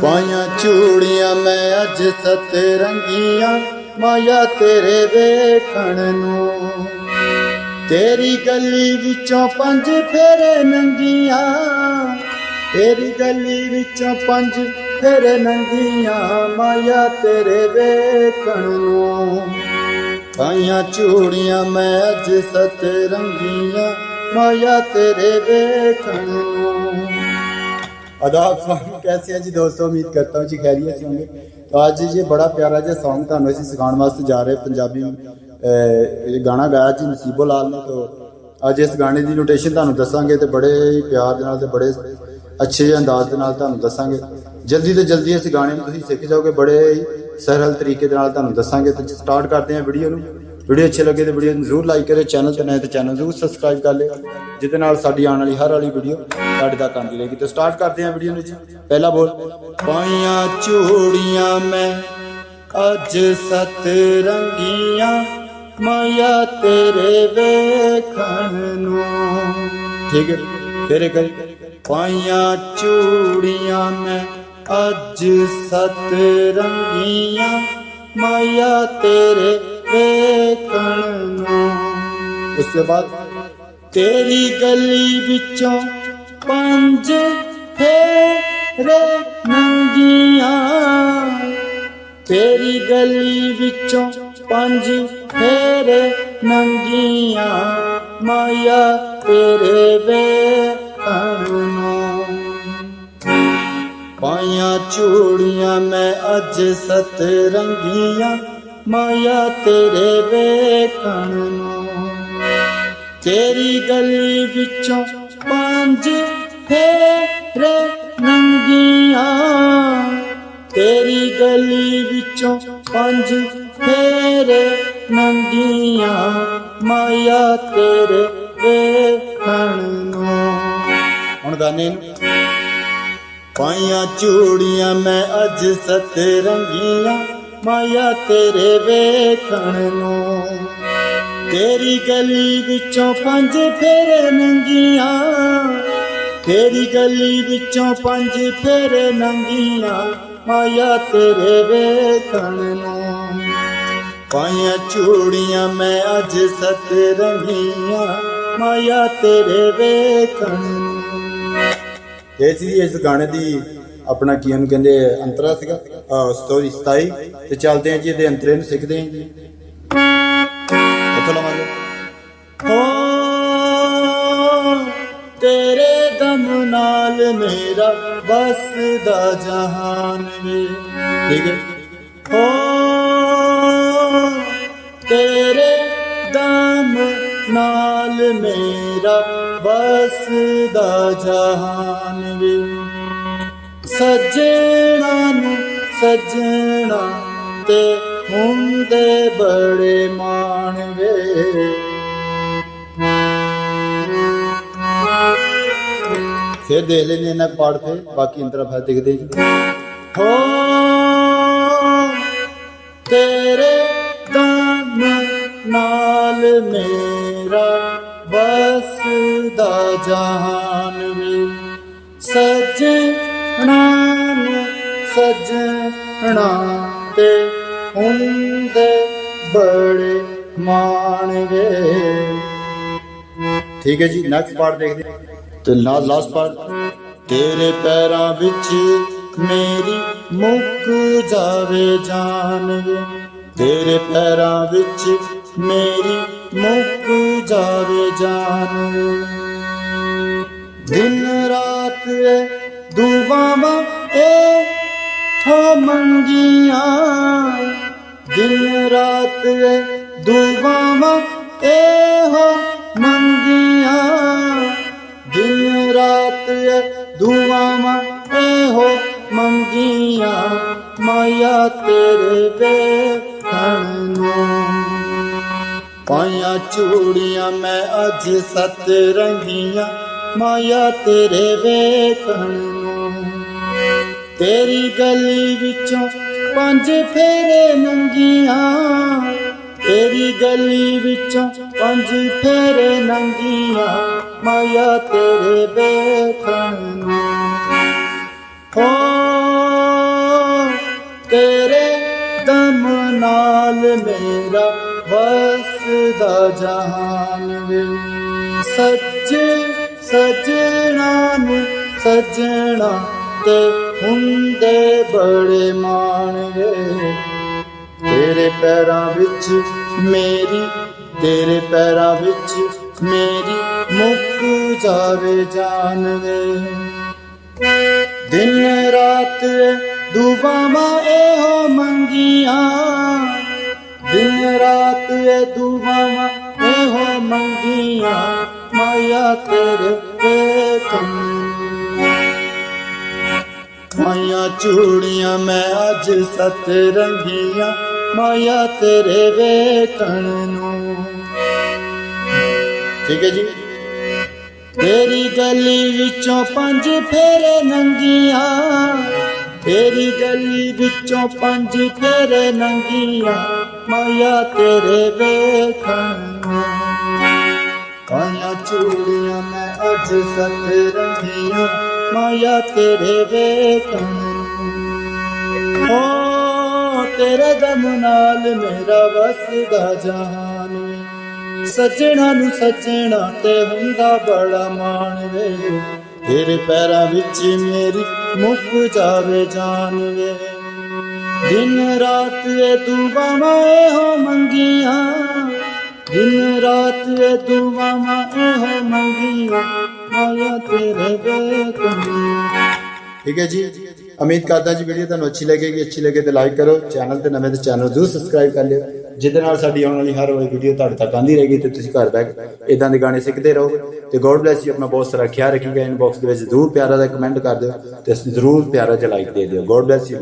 पाइया चूड़ियां मैं अज सतरंगियां माया तेरे वेखण नूं। तेरी गली विचों पंज फेरे नंगियां, तेरी गली विचों पंज फेरे नंगियां माया तेरे वेखण नूं। पाइया चूड़ियां मैं अज सतरंगियां माया तेरे वेखण नूं। आदाब कैसे हैं जी दोस्तों, उम्मीद करता हूँ जी खैरियत से होंगे। तो आज ये बड़ा प्यारा जो सॉन्ग तुहानूं असीं सिखाउण वास्ते जा रहे पंजाबी गाना गाया जी नसीबो लाल ने। तो अज इस गाने की नोटेशन तुहानूं दसांगे तो बड़े ही प्यार दे नाल ते बड़े अच्छे अंदाज दे नाल तुहानूं दसांगे। जल्दी तो जल्दी इस गाने में तुसीं सीख जाओगे, बड़े ही सरल तरीके दे नाल तुहानूं दसांगे। तो स्टार्ट करते हैं वीडियो नूं। वीडियो अच्छे लगे तो वीडियो जरूर लाइक करें, चैनल ते नए तो चैनल जरूर सबसक्राइब कर ले, जिहदे नाल साडी आने वाली हर वाली वीडियो तुहाडे तक आती रहेगी। तो स्टार्ट करते हैं वीडियो जी। पहला बोल, पाइया चूड़ियां मैं अज सतरंगियां माया तेरे वेखण नूं। ठीक है, फिर करी, पाइया चूड़ियां मैं अज सतरंगियां माया तेरे वेखण नूं। उसके बाद, तेरी गली विचों पंज फेरे नंगियां, तेरी गली विचों पंज फेरे नंगियां माया तेरे वेखण नूं। पाइया चूड़ियां मैं अज सतरंगियां माया तेरे वेखण नूं। तेरी गली विचों पंज फेरे नंगियां, तेरी गली विचों पंज फेरे नंगियां माया तेरे वेखण नूं। हुण गाने पाइया चूड़ियां मैं अज सतरंगियां माया तेरे वेखण नूं। तेरी गली विचों पंज फेरे नंगियां, तेरी गली विचों पंज फेरे नंगियां माया तेरे वेखण नूं। पाइया चूड़ियां मैं अज सतरंगियां माया तेरे वेखण नूं। इस गाने दी अपना की कहते अंतरा सीगा स्टोरी 27। तो चलते हैं जी ये अंतरे नूं सीखते हैं जी। हो तेरे दम नाल मेरा बसदा जहान वे। ठीक है, हो तेरे दम नाल मेरा बसदा जहान वे। सजना नूं सजना ते हुंदे बड़े मान वे। फिर देख लेंगे इन्ना पाठ, फिर बाकी अंतरा फिर दिखते जी। हो तेरे दम नाल मेरा बसदा जहान वे। सजना नूं सजना ते हुंदे बड़े मान वे। ठीक है जी, नेक्स्ट पार्ट देखते हैं। तो लास्ट पार्ट, तेरे पैरां विच मेरी मुक जावे जान वे। तेरे पैरां विच मेरी मुक जावे जान वे। दिन रात दुआवां हो मंगियां, दिन रात दुआवां हो मंगियां, दिन रात दुआवां हो मंगियां माया तेरे वेखण नूं। पाइया चूड़ियां मैं अज सतरंगियां माया तेरे वेखण नूं। तेरी गली विचों पंज फेरे नंगियां, तेरी गली विचों पंज फेरे नंगियां माया तेरे वेखण नूं। हो ਨਾਲ ਮੇਰਾ ਵਸਦਾ ਜਹਾਨ ਵੇ। ਸੱਜਣਾ ਨੂੰ ਸੱਜਣਾ ਤੇ ਹੁੰਦੇ ਬੜੇ ਮਾਣ ਵੇ। ਤੇਰੇ ਪੈਰਾਂ ਵਿੱਚ ਮੇਰੀ ਮੁੱਕ ਜਾਵੇ ਜਾਨ ਵੇ। ਦਿਨ ਰਾਤ ਦੁਆਵਾਂ ਇਹੋ ਮੰਗੀਆਂ, ਦਿਨ ਰਾਤ ਦੁਆਵਾਂ ਇਹੋ ਮੰਗੀਆਂ, ਮਾਇਆ ਤੇਰੇ ਵੇਖਣ। ਮਾਇਆ ਚੂੜੀਆਂ ਮੈਂ ਅੱਜ ਸਤਰੰਗੀਆਂ, ਮਾਇਆ ਤੇਰੇ ਵੇਖਣ ਨੂੰ। ਠੀਕ ਹੈ ਜੀ। ਤੇਰੀ ਗਲੀ ਵਿੱਚੋਂ 5 ਫੇਰੇ ਨੰਗੀਆਂ, ਤੇਰੀ ਗਲੀ ਵਿੱਚੋਂ 5 ਫੇਰੇ ਨੰਗੀਆਂ, ਮਾਇਆ ਤੇਰੇ ਵੇਖਣ ਨੂੰ। ਕਾਈਆਂ ਚੂੜੀਆਂ ਮੈਂ ਅੱਜ ਸਤਰੰਗੀਆਂ, ਮਾਇਆ ਤੇਰੇ ਵੇਖਣ ਨੂੰ। ਓ ਤੇਰੇ ਦਮ ਨਾਲ ਮੇਰਾ ਵਸਦਾ ਜਹਾਨ ਵੇ। ਸੱਜਣਾ ਨੂੰ ਸੱਜਣਾ ਤੇ ਹੁੰਦਾ ਬੜਾ ਮਾਣ ਵੇ। ਤੇਰੇ ਪੈਰਾਂ ਵਿੱਚ ਮੇਰੀ ਮੁੱਕ ਜਾਵੇ ਜਾਨ ਵੇ। ਦਿਨ ਰਾਤ ਦੁਆਵਾਂ ਇਹੋ ਮੰਗੀਆਂ, ਦਿਨ ਰਾਤ ਦੁਆਵਾਂ ਇਹੋ ਮੰਗੀਆਂ, ਮਾਇਆ ਤੇਰੇ ਵੇਖਣ। ਠੀਕ ਹੈ ਜੀ। ਉਮੀਦ ਕਰਦਾ ਜੀ ਵੀਡੀਓ ਤੁਹਾਨੂੰ ਅੱਛੀ ਲੱਗੇਗੀ। ਅੱਛੀ ਲੱਗੇ ਤੇ ਲਾਈਕ ਕਰੋ, ਚੈਨਲ ਤੇ ਨਵੇਂ ਤੇ ਚੈਨਲ ਜ਼ਰੂਰ ਸਬਸਕ੍ਰਾਈਬ ਕਰ ਲਿਓ, ਜਿਹਦੇ ਨਾਲ ਸਾਡੀ ਆਉਣ ਵਾਲੀ ਹਰ ਵੀਡੀਓ ਤੁਹਾਡੇ ਤੱਕ ਆਉਂਦੀ ਰਹੇਗੀ ਤੇ ਤੁਸੀਂ ਘਰ ਬੈਠ ਇਦਾਂ ਦੇ ਗਾਣੇ ਸਿੱਖਦੇ ਰਹੋਗੇ। ਤੇ ਗੋਡ ਬਲੈਸ ਯੂ। ਆਪਣਾ ਬਹੁਤ ਸਾਰਾ ਖਿਆਲ ਰੱਖੀਗਾ। ਇਨਬਾਕਸ ਦੇ ਵਿੱਚ ਜ਼ਰੂਰ ਪਿਆਰਾ ਦਾ ਕਮੈਂਟ ਕਰ ਦਿਓ ਤੇ ਜ਼ਰੂਰ ਪਿਆਰਾ ਜਿਹਾ ਲਾਈਕ ਦੇ ਦਿਓ। God bless you.